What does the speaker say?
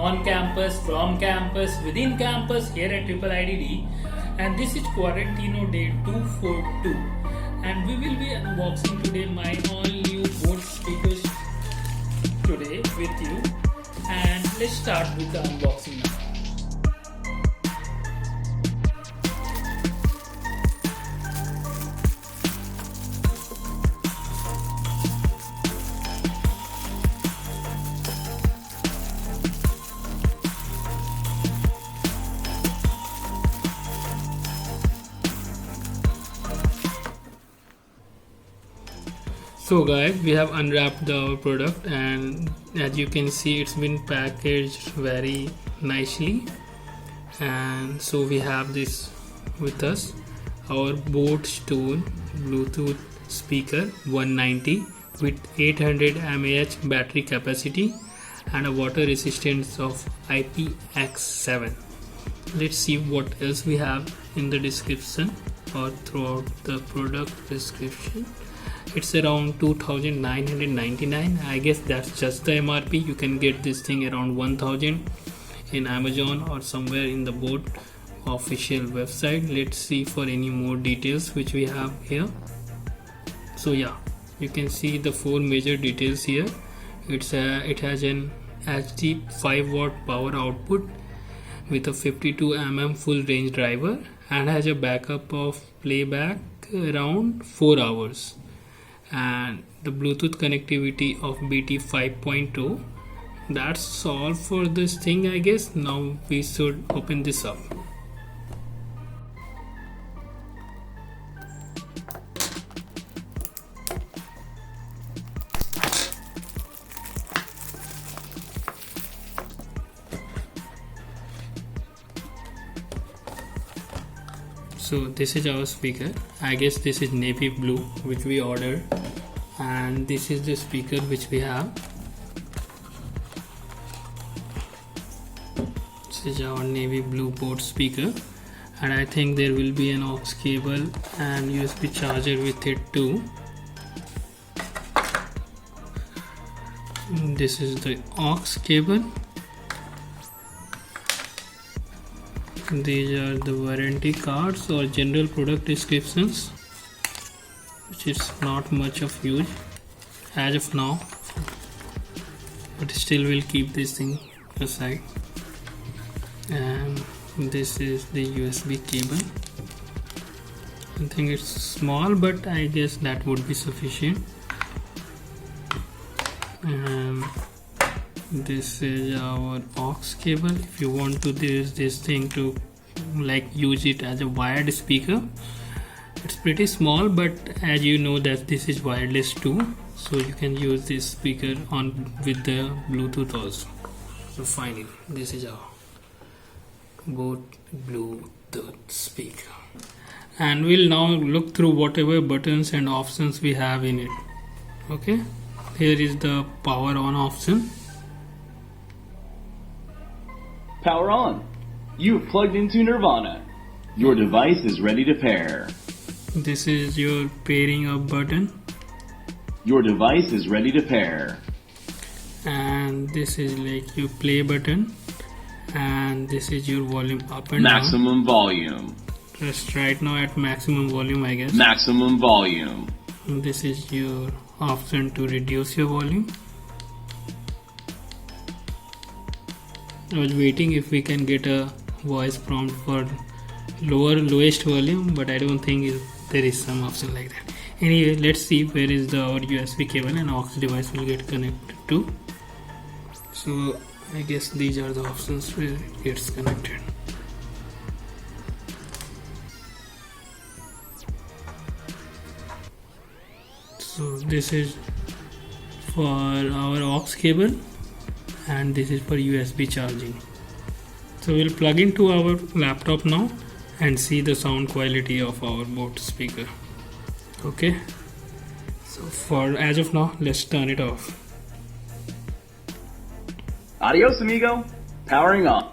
on campus, from campus, within campus here at Triple IDD. And this is Quarantino day 242. And we will be unboxing today my all new boAt speakers today with you. And let's start with the unboxing now. So guys, we have unwrapped our product, and as you can see it's been packaged very nicely. And so we have this with us, our boAt Stone Bluetooth speaker 190 with 800 mAh battery capacity and a water resistance of IPX7. Let's see what else we have in the description or throughout the product description. It's around 2,999. I guess that's just the MRP. You can get this thing around 1,000 in Amazon or somewhere in the boAt official website. Let's see for any more details which we have here. So yeah, you can see the four major details here. It has an HD 5-watt power output with a 52 mm full range driver and has a backup of playback around 4 hours. And the Bluetooth connectivity of BT 5.0. That's all for this thing, I guess. Now we should open this up. So this is our speaker. I guess this is navy blue which we ordered, and this is the speaker which we have. This is our navy blue boAt speaker, and I think there will be an aux cable and USB charger with it too. This is the aux cable. These are the warranty cards or general product descriptions, which is not much of use as of now, but still we'll keep this thing aside. And this is the USB cable. I think it's small, but I guess that would be sufficient. And this is our aux cable. If you want to use this thing to use it as a wired speaker, it's pretty small, but as you know that this is wireless too, so you can use this speaker on with the Bluetooth also. So finally, this is our boAt Bluetooth speaker, and we'll now look through whatever buttons and options we have in it. Okay, here is the power on option. Power on. You've plugged into Nirvana. Your device is ready to pair. This is your pairing up button. Your device is ready to pair. And this is like your play button. And this is your volume up and Maximum volume. Just right now at maximum volume, I guess. Maximum volume. And this is your option to reduce your volume. I was waiting if we can get a voice prompt for lowest volume, but I don't think there is some option like that. Anyway, let's see where is our USB cable and aux device will get connected to. So I guess these are the options where it gets connected. So this is for our aux cable, and this is for USB charging. So we'll plug into our laptop now and see the sound quality of our boAt speaker. Okay, so for as of now, let's turn it off. Adios, amigo. Powering on.